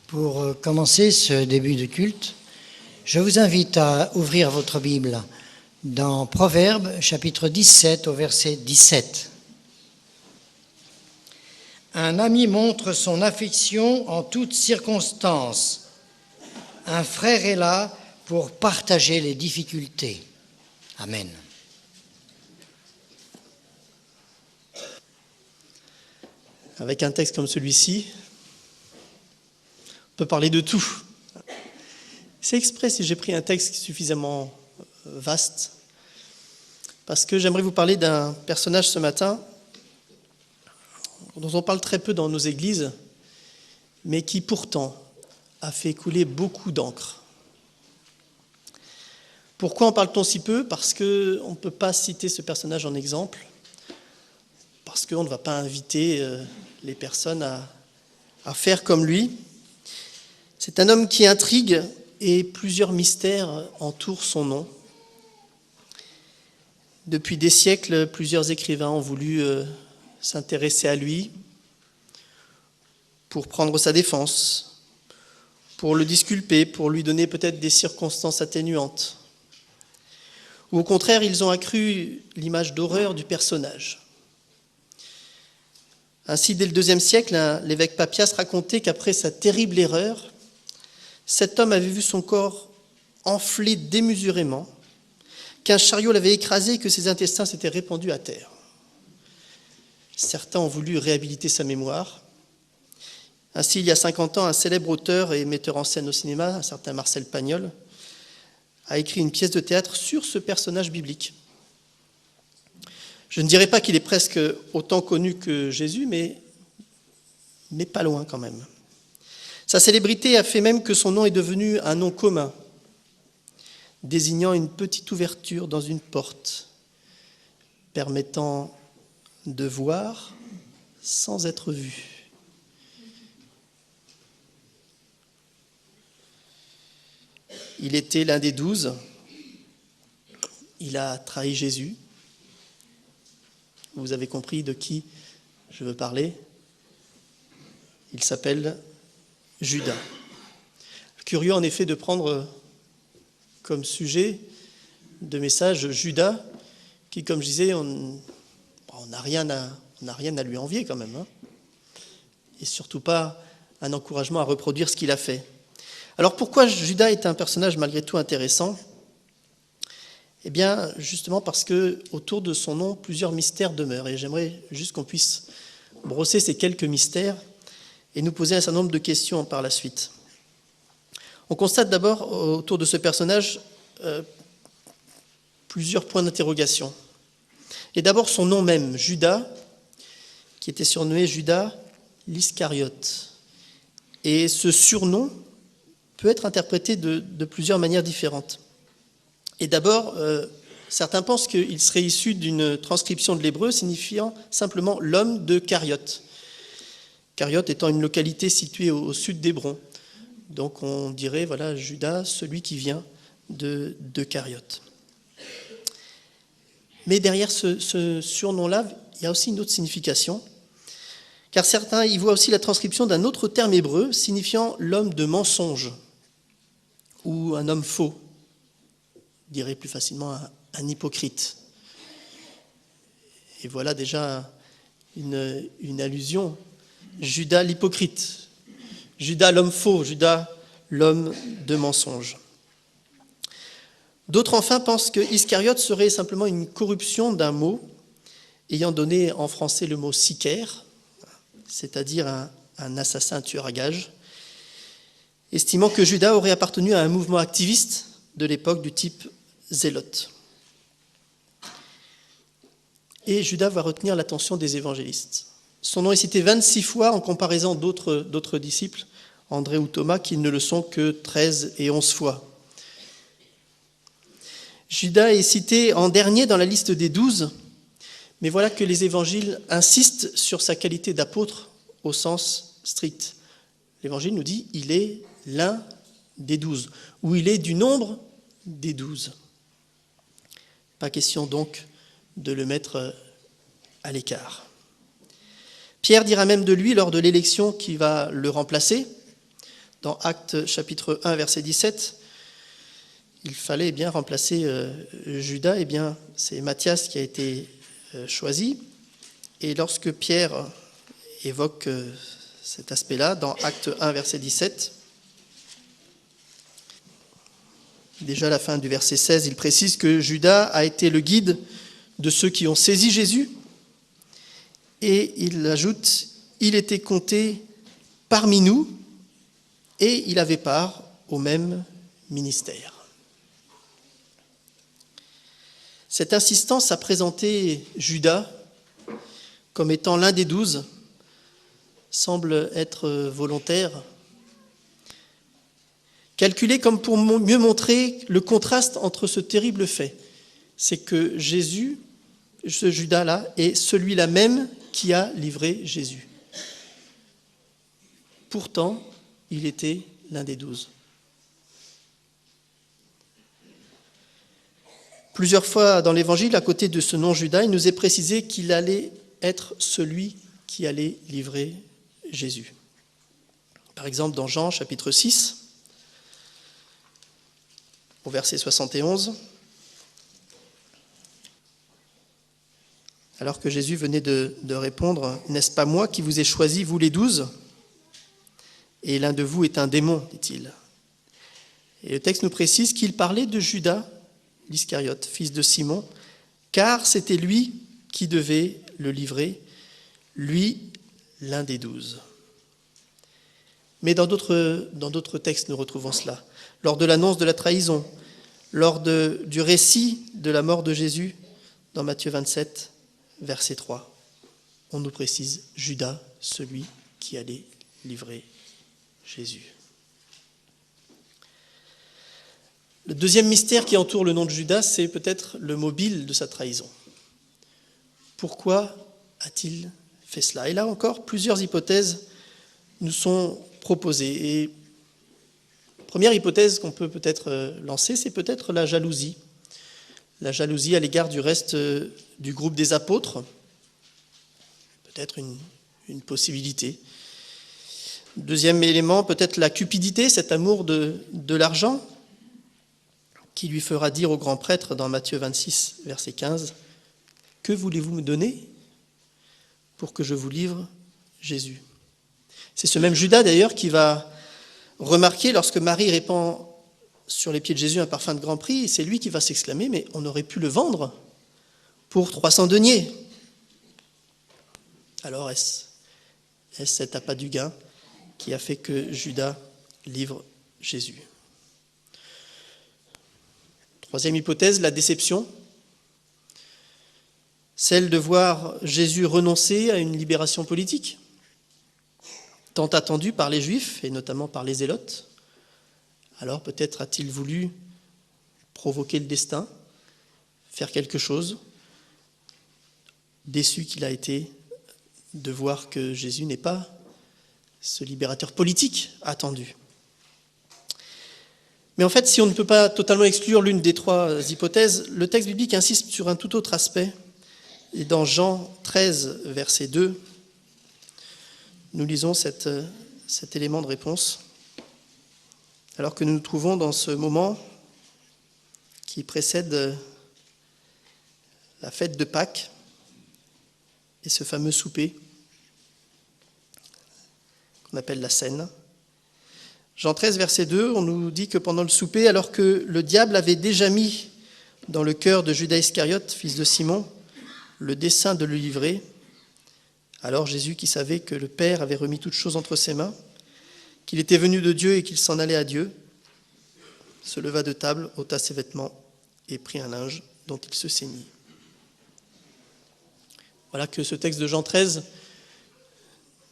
Pour commencer ce début de culte, je vous invite à ouvrir votre Bible dans Proverbes chapitre 17 au verset 17. Un ami montre son affection en toutes circonstances. Un frère est là pour partager les difficultés. Amen. Avec un texte comme celui-ci, on peut parler de tout. C'est exprès si j'ai pris un texte suffisamment vaste, parce que j'aimerais vous parler d'un personnage ce matin dont on parle très peu dans nos églises, mais qui pourtant a fait couler beaucoup d'encre. Pourquoi en parle-t-on si peu ? Parce qu'on ne peut pas citer ce personnage en exemple, parce qu'on ne va pas inviter les personnes à faire comme lui. C'est un homme qui intrigue et plusieurs mystères entourent son nom. Depuis des siècles, plusieurs écrivains ont voulu s'intéresser à lui pour prendre sa défense, pour le disculper, pour lui donner peut-être des circonstances atténuantes. Ou au contraire, ils ont accru l'image d'horreur du personnage. Ainsi, dès le IIe siècle, l'évêque Papias racontait qu'après sa terrible erreur, cet homme avait vu son corps enflé démesurément, qu'un chariot l'avait écrasé et que ses intestins s'étaient répandus à terre. Certains ont voulu réhabiliter sa mémoire. Ainsi, il y a 50 ans, un célèbre auteur et metteur en scène au cinéma, un certain Marcel Pagnol, a écrit une pièce de théâtre sur ce personnage biblique. Je ne dirais pas qu'il est presque autant connu que Jésus, mais pas loin quand même. Sa célébrité a fait même que son nom est devenu un nom commun, désignant une petite ouverture dans une porte, permettant de voir sans être vu. Il était l'un des 12. Il a trahi Jésus. Vous avez compris de qui je veux parler. Il s'appelle Judas. Curieux en effet de prendre comme sujet de message Judas, qui, comme je disais, on n'a rien à lui envier quand même, hein, et surtout pas un encouragement à reproduire ce qu'il a fait. Alors pourquoi Judas est un personnage malgré tout intéressant ? Eh bien, justement parce que autour de son nom, plusieurs mystères demeurent, et j'aimerais juste qu'on puisse brosser ces quelques mystères et nous poser un certain nombre de questions par la suite. On constate d'abord autour de ce personnage plusieurs points d'interrogation. Et d'abord son nom même, Judas, qui était surnommé Judas l'Iscariote. Et ce surnom peut être interprété de plusieurs manières différentes. Et d'abord, certains pensent qu'il serait issu d'une transcription de l'hébreu signifiant simplement l'homme de Cariote. Cariote étant une localité située au sud d'Hébron. Donc on dirait, voilà, Judas, celui qui vient de Cariote. Mais derrière ce surnom-là, il y a aussi une autre signification, car certains y voient aussi la transcription d'un autre terme hébreu signifiant l'homme de mensonge, ou un homme faux, on dirait plus facilement un hypocrite. Et voilà déjà une allusion. Judas l'hypocrite, Judas l'homme faux, Judas l'homme de mensonge. D'autres enfin pensent que Iscariote serait simplement une corruption d'un mot ayant donné en français le mot sicaire, c'est-à-dire un assassin tueur à gages, estimant que Judas aurait appartenu à un mouvement activiste de l'époque du type zélote. Et Judas va retenir l'attention des évangélistes. Son nom est cité 26 fois en comparaison d'autres disciples, André ou Thomas, qui ne le sont que 13 et 11 fois. Judas est cité en dernier dans la liste des 12, mais voilà que les évangiles insistent sur sa qualité d'apôtre au sens strict. L'évangile nous dit il est l'un des 12, ou il est du nombre des 12. Pas question donc de le mettre à l'écart. Pierre dira même de lui lors de l'élection qui va le remplacer, dans Actes chapitre 1, verset 17, il fallait bien remplacer Judas. Eh bien, c'est Matthias qui a été choisi. Et lorsque Pierre évoque cet aspect-là, dans Actes 1, verset 17, déjà à la fin du verset 16, il précise que Judas a été le guide de ceux qui ont saisi Jésus. Et il ajoute, il était compté parmi nous et il avait part au même ministère. Cette insistance à présenter Judas comme étant l'un des 12 semble être volontaire, calculée comme pour mieux montrer le contraste entre ce terrible fait. C'est que Jésus, ce Judas-là, est celui-là même qui a livré Jésus. Pourtant, il était l'un des 12. Plusieurs fois dans l'Évangile, à côté de ce nom Judas, il nous est précisé qu'il allait être celui qui allait livrer Jésus. Par exemple, dans Jean chapitre 6, au verset 71, alors que Jésus venait de répondre « N'est-ce pas moi qui vous ai choisi, vous les 12 ? Et l'un de vous est un démon, dit-il. » Et le texte nous précise qu'il parlait de Judas l'Iscariote, fils de Simon, car c'était lui qui devait le livrer, lui, l'un des 12. Mais dans d'autres textes, nous retrouvons cela. Lors de l'annonce de la trahison, lors du récit de la mort de Jésus, dans Matthieu 27, verset 3, on nous précise Judas, celui qui allait livrer Jésus. Le deuxième mystère qui entoure le nom de Judas, c'est peut-être le mobile de sa trahison. Pourquoi a-t-il fait cela ? Et là encore, plusieurs hypothèses nous sont proposées. Et la première hypothèse qu'on peut peut-être lancer, c'est peut-être la jalousie. La jalousie à l'égard du reste du groupe des apôtres. Peut-être une possibilité. Deuxième élément, peut-être la cupidité, cet amour de l'argent, qui lui fera dire au grand prêtre dans Matthieu 26, verset 15, « Que voulez-vous me donner pour que je vous livre Jésus ?» C'est ce même Judas d'ailleurs qui va remarquer lorsque Marie répand sur les pieds de Jésus un parfum de grand prix, c'est lui qui va s'exclamer « Mais on aurait pu le vendre pour 300 deniers. » Alors est-ce cet appât du gain qui a fait que Judas livre Jésus ? Troisième hypothèse, la déception, celle de voir Jésus renoncer à une libération politique, tant attendue par les Juifs et notamment par les Zélotes. Alors peut-être a-t-il voulu provoquer le destin, faire quelque chose, déçu qu'il a été de voir que Jésus n'est pas ce libérateur politique attendu. Mais en fait, si on ne peut pas totalement exclure l'une des trois hypothèses, le texte biblique insiste sur un tout autre aspect. Et dans Jean 13, verset 2, nous lisons cet élément de réponse. Alors que nous nous trouvons dans ce moment qui précède la fête de Pâques et ce fameux souper qu'on appelle la Cène. Jean 13, verset 2, on nous dit que pendant le souper, alors que le diable avait déjà mis dans le cœur de Judas Iscariote, fils de Simon, le dessein de le livrer, alors Jésus, qui savait que le Père avait remis toutes choses entre ses mains, qu'il était venu de Dieu et qu'il s'en allait à Dieu, se leva de table, ôta ses vêtements et prit un linge dont il se ceignit. Voilà que ce texte de Jean 13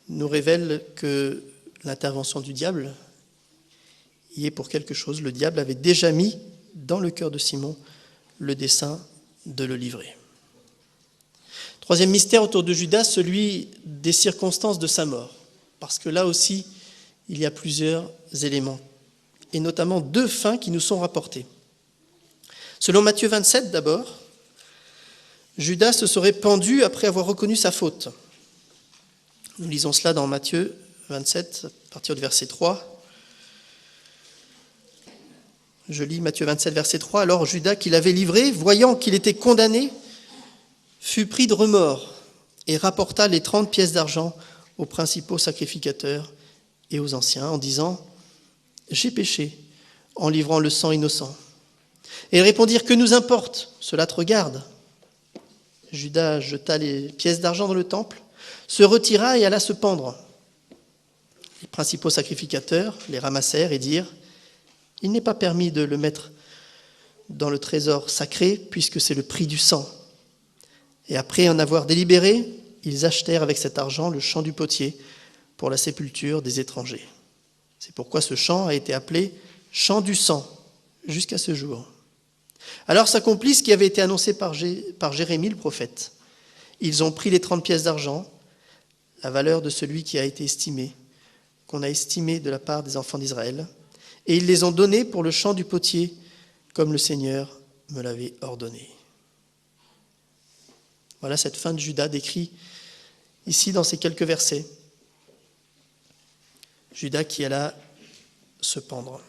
nous révèle que l'intervention du diable y est pour quelque chose. Le diable avait déjà mis dans le cœur de Simon le dessein de le livrer. Troisième mystère autour de Judas, celui des circonstances de sa mort. Parce que là aussi, il y a plusieurs éléments, et notamment deux fins qui nous sont rapportés. Selon Matthieu 27 d'abord, Judas se serait pendu après avoir reconnu sa faute. Nous lisons cela dans Matthieu 27, à partir du verset 3. Je lis Matthieu 27, verset 3. « Alors Judas, qui l'avait livré, voyant qu'il était condamné, fut pris de remords et rapporta les 30 pièces d'argent aux principaux sacrificateurs et aux anciens, en disant « J'ai péché en livrant le sang innocent. » Et ils répondirent « Que nous importe, cela te regarde. » Judas jeta les pièces d'argent dans le temple, se retira et alla se pendre. Les principaux sacrificateurs les ramassèrent et dirent « Il n'est pas permis de le mettre dans le trésor sacré, puisque c'est le prix du sang. » Et après en avoir délibéré, ils achetèrent avec cet argent le champ du potier pour la sépulture des étrangers. C'est pourquoi ce champ a été appelé « champ du sang » jusqu'à ce jour. Alors s'accomplit ce qui avait été annoncé par Jérémie le prophète. Ils ont pris les 30 pièces d'argent, la valeur de celui qui a été estimé, qu'on a estimé de la part des enfants d'Israël, et ils les ont donnés pour le champ du potier, comme le Seigneur me l'avait ordonné. Voilà cette fin de Judas décrit ici dans ces quelques versets. Judas qui alla se pendre.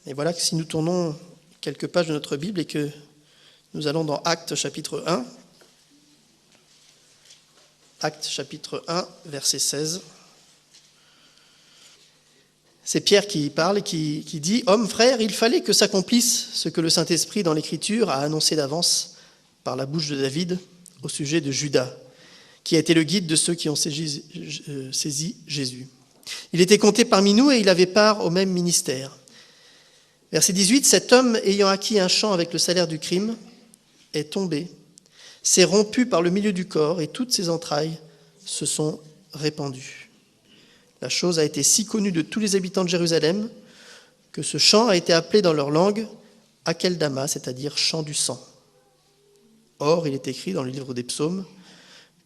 Et voilà que si nous tournons quelques pages de notre Bible et que nous allons dans Actes chapitre 1, Actes chapitre 1, verset 16, c'est Pierre qui parle et qui dit « Hommes, frères, il fallait que s'accomplisse ce que le Saint-Esprit dans l'Écriture a annoncé d'avance par la bouche de David au sujet de Judas, qui a été le guide de ceux qui ont saisi Jésus. Il était compté parmi nous et il avait part au même ministère. » Verset 18, « Cet homme, ayant acquis un champ avec le salaire du crime, est tombé, s'est rompu par le milieu du corps et toutes ses entrailles se sont répandues. La chose a été si connue de tous les habitants de Jérusalem que ce champ a été appelé dans leur langue Akeldama, c'est-à-dire champ du sang. Or, il est écrit dans le livre des psaumes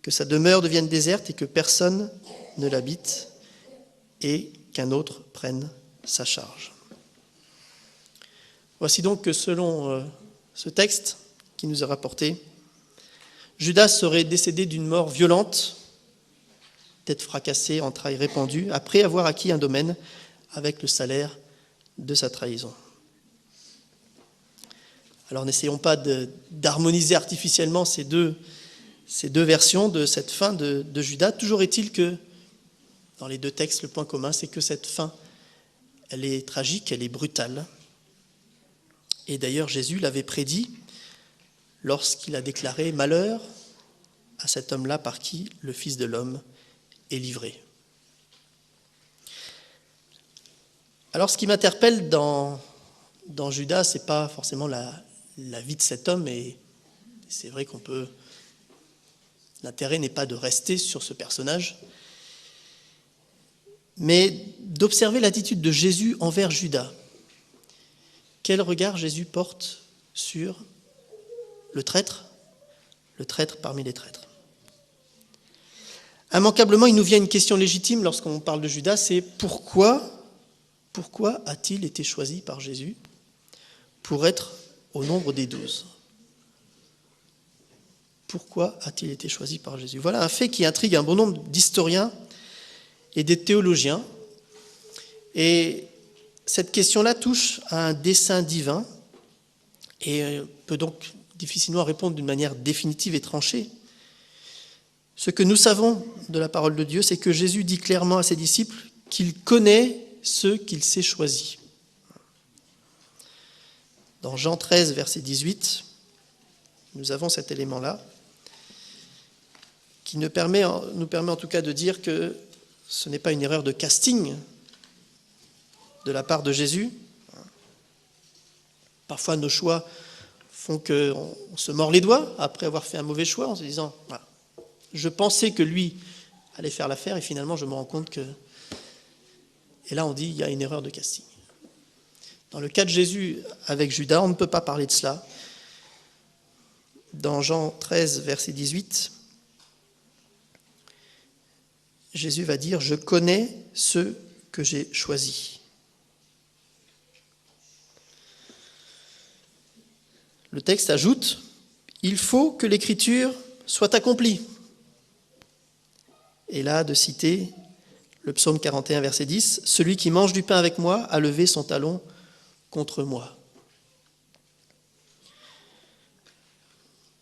que sa demeure devienne déserte et que personne ne l'habite et qu'un autre prenne sa charge. » Voici donc que selon ce texte qui nous est rapporté, Judas serait décédé d'une mort violente, tête fracassée, entrailles répandues, après avoir acquis un domaine avec le salaire de sa trahison. Alors n'essayons pas d'harmoniser artificiellement ces deux versions de cette fin de Judas. Toujours est-il que dans les deux textes, le point commun, c'est que cette fin, elle est tragique, elle est brutale. Et d'ailleurs, Jésus l'avait prédit lorsqu'il a déclaré « Malheur à cet homme-là par qui le Fils de l'homme est livré. » Alors, ce qui m'interpelle dans Judas, ce n'est pas forcément la vie de cet homme, et c'est vrai l'intérêt n'est pas de rester sur ce personnage, mais d'observer l'attitude de Jésus envers Judas. Quel regard Jésus porte sur le traître parmi les traîtres. Immanquablement, il nous vient une question légitime lorsqu'on parle de Judas, c'est pourquoi a-t-il été choisi par Jésus pour être au nombre des 12 ? Pourquoi a-t-il été choisi par Jésus ? Voilà un fait qui intrigue un bon nombre d'historiens et des théologiens. Et cette question-là touche à un dessein divin et peut donc difficilement répondre d'une manière définitive et tranchée. Ce que nous savons de la parole de Dieu, c'est que Jésus dit clairement à ses disciples qu'il connaît ceux qu'il s'est choisis. Dans Jean 13, verset 18, nous avons cet élément-là qui nous permet en tout cas de dire que ce n'est pas une erreur de casting de la part de Jésus. Parfois, nos choix font qu'on se mord les doigts après avoir fait un mauvais choix en se disant voilà, « Je pensais que lui allait faire l'affaire et finalement je me rends compte que... » Et là, on dit il y a une erreur de casting. Dans le cas de Jésus avec Judas, on ne peut pas parler de cela. Dans Jean 13, verset 18, Jésus va dire « Je connais ceux que j'ai choisis. » Le texte ajoute « Il faut que l'Écriture soit accomplie. » Et là, de citer Le psaume 41, verset 10, « Celui qui mange du pain avec moi a levé son talon contre moi. »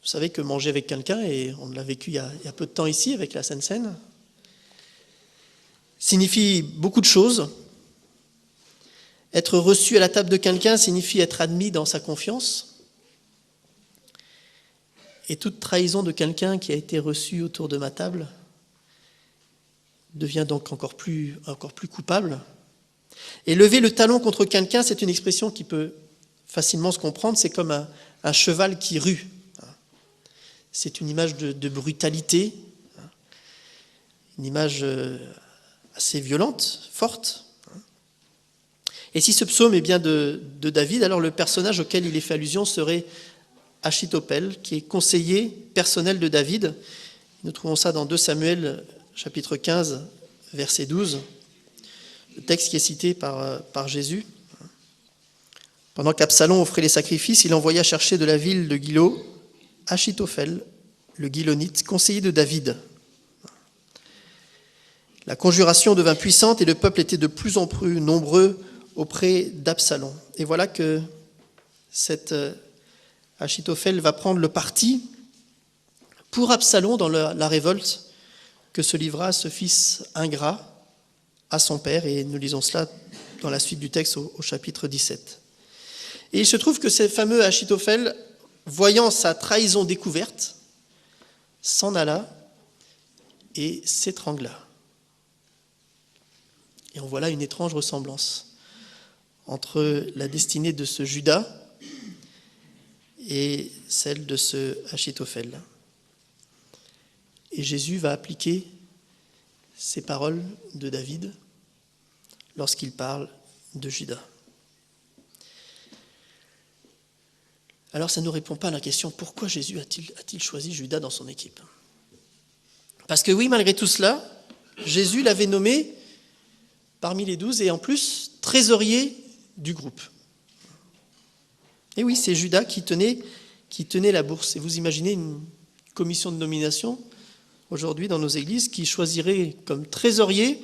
Vous savez que manger avec quelqu'un, et on l'a vécu il y a peu de temps ici avec la Sainte Seine, signifie beaucoup de choses. Être reçu à la table de quelqu'un signifie être admis dans sa confiance. Et toute trahison de quelqu'un qui a été reçu autour de ma table devient donc encore plus coupable. Et lever le talon contre quelqu'un, c'est une expression qui peut facilement se comprendre. C'est comme un cheval qui rue. C'est une image de brutalité, une image assez violente, forte. Et si ce psaume est bien de David, alors le personnage auquel il est fait allusion serait Achitophel, qui est conseiller personnel de David. Nous trouvons ça dans 2 Samuel, chapitre 15, verset 12, le texte qui est cité par Jésus. Pendant qu'Absalom offrait les sacrifices, il envoya chercher de la ville de Gilo Achitophel, le Gilonite, conseiller de David. La conjuration devint puissante et le peuple était de plus en plus nombreux auprès d'Absalom. Et voilà que cet Achitophel va prendre le parti pour Absalom dans la révolte que se livra ce fils ingrat à son père. Et nous lisons cela dans la suite du texte au chapitre 17. Et il se trouve que ce fameux Achitophel, voyant sa trahison découverte, s'en alla et s'étrangla. Et on voit là une étrange ressemblance entre la destinée de ce Judas et celle de ce Achitophel. Et Jésus va appliquer ces paroles de David lorsqu'il parle de Judas. Alors ça ne nous répond pas à la question, pourquoi Jésus a-t-il choisi Judas dans son équipe ? Parce que oui, malgré tout cela, Jésus l'avait nommé parmi les 12 et en plus trésorier du groupe. Et oui, c'est Judas qui tenait la bourse. Et vous imaginez une commission de nomination aujourd'hui dans nos églises qui choisirait comme trésorier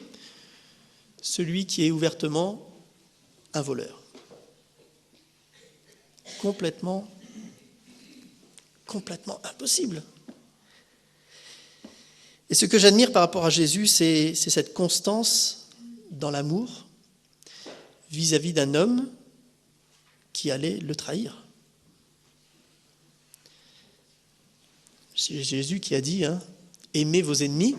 celui qui est ouvertement un voleur. Complètement impossible. Et ce que j'admire par rapport à Jésus, c'est cette constance dans l'amour vis-à-vis d'un homme qui allait le trahir. C'est Jésus qui a dit, aimez vos ennemis.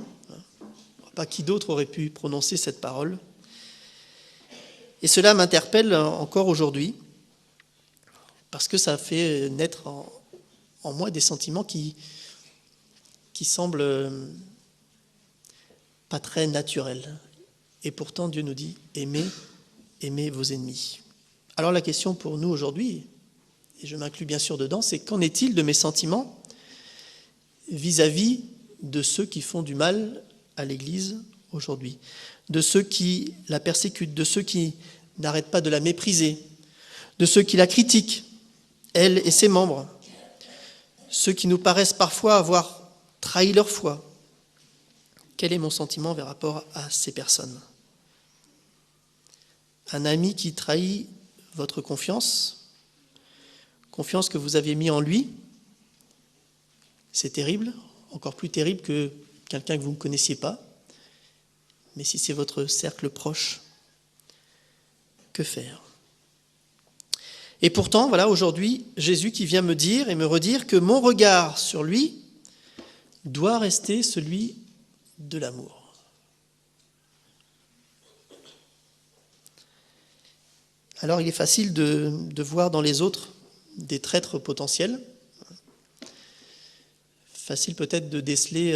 Pas qui d'autre aurait pu prononcer cette parole. Et cela m'interpelle encore aujourd'hui, parce que ça fait naître en moi des sentiments qui semblent pas très naturels. Et pourtant, Dieu nous dit, aimez vos ennemis. Alors la question pour nous aujourd'hui, et je m'inclus bien sûr dedans, c'est qu'en est-il de mes sentiments vis-à-vis de ceux qui font du mal à l'Église aujourd'hui, de ceux qui la persécutent, de ceux qui n'arrêtent pas de la mépriser, de ceux qui la critiquent, elle et ses membres, ceux qui nous paraissent parfois avoir trahi leur foi. Quel est mon sentiment par rapport à ces personnes ? Un ami qui trahit votre confiance que vous avez mis en lui, c'est terrible, encore plus terrible que quelqu'un que vous ne connaissiez pas. Mais si c'est votre cercle proche, que faire ? Et pourtant, voilà, aujourd'hui, Jésus qui vient me dire et me redire que mon regard sur lui doit rester celui de l'amour. Alors, il est facile de voir dans les autres des traîtres potentiels. Facile peut-être de déceler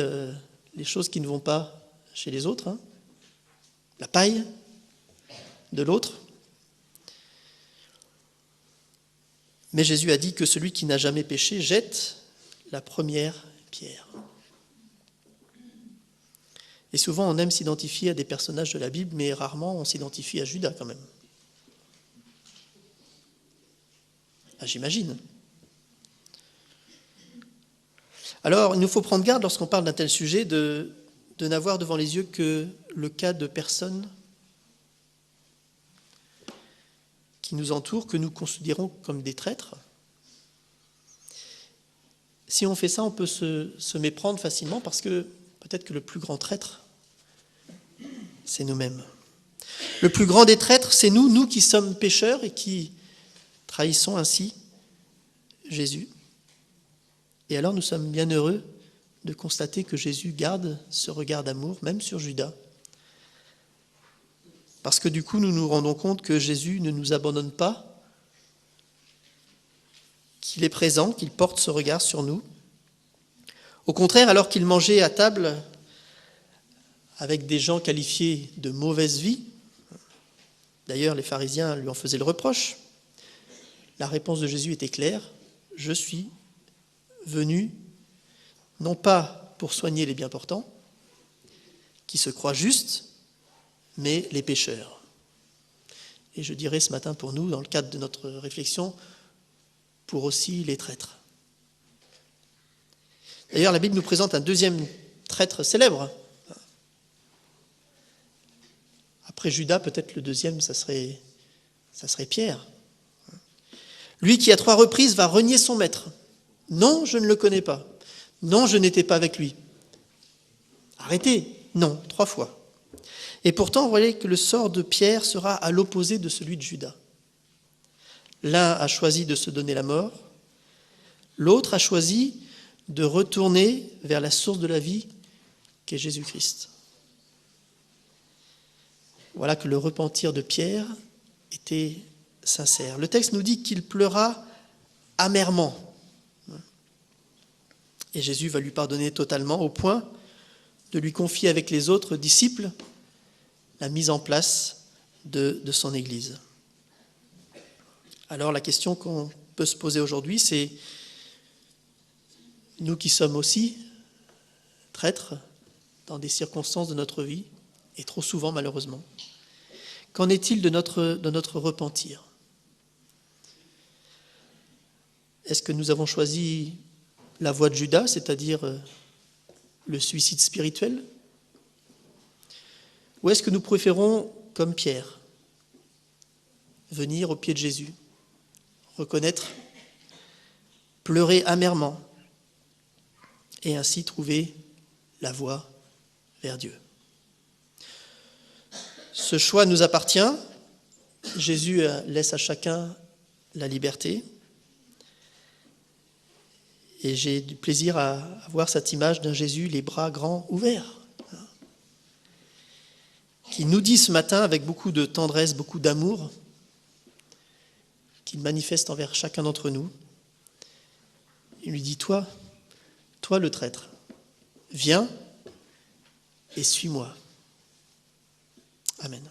les choses qui ne vont pas chez les autres. La paille de l'autre. Mais Jésus a dit que celui qui n'a jamais péché jette la première pierre. Et souvent, on aime s'identifier à des personnages de la Bible, mais rarement on s'identifie à Judas quand même. Ah, j'imagine. Alors, il nous faut prendre garde lorsqu'on parle d'un tel sujet de n'avoir devant les yeux que le cas de personnes qui nous entourent, que nous considérons comme des traîtres. Si on fait ça, on peut se méprendre facilement parce que peut-être que le plus grand traître, c'est nous-mêmes. Le plus grand des traîtres, c'est nous qui sommes pécheurs et qui trahissons ainsi Jésus. Et alors nous sommes bien heureux de constater que Jésus garde ce regard d'amour, même sur Judas. Parce que du coup, nous nous rendons compte que Jésus ne nous abandonne pas, qu'il est présent, qu'il porte ce regard sur nous. Au contraire, alors qu'il mangeait à table avec des gens qualifiés de mauvaise vie, d'ailleurs les pharisiens lui en faisaient le reproche, la réponse de Jésus était claire: je suis venu non pas pour soigner les bien portants, qui se croient justes, mais les pécheurs. Et je dirais ce matin pour nous, dans le cadre de notre réflexion, pour aussi les traîtres. D'ailleurs, la Bible nous présente un deuxième traître célèbre. Après Judas, peut-être le deuxième, ça serait Pierre. Lui qui à 3 reprises va renier son maître. Non, je ne le connais pas. Non, je n'étais pas avec lui. Arrêtez. Non, 3 fois. Et pourtant, vous voyez que le sort de Pierre sera à l'opposé de celui de Judas. L'un a choisi de se donner la mort, l'autre a choisi de retourner vers la source de la vie qu'est Jésus-Christ. Voilà que le repentir de Pierre était sincère. Le texte nous dit qu'il pleura amèrement. Et Jésus va lui pardonner totalement au point de lui confier avec les autres disciples la mise en place de son Église. Alors la question qu'on peut se poser aujourd'hui, c'est nous qui sommes aussi traîtres dans des circonstances de notre vie, et trop souvent malheureusement, qu'en est-il de notre repentir? Est-ce que nous avons choisi la voie de Judas, c'est-à-dire le suicide spirituel? Ou est-ce que nous préférons, comme Pierre, venir au pied de Jésus, reconnaître, pleurer amèrement, et ainsi trouver la voie vers Dieu? Ce choix nous appartient. Jésus laisse à chacun la liberté. Et j'ai du plaisir à voir cette image d'un Jésus les bras grands ouverts, qui nous dit ce matin avec beaucoup de tendresse, beaucoup d'amour, qu'il manifeste envers chacun d'entre nous. Il lui dit: toi le traître, viens et suis-moi. Amen.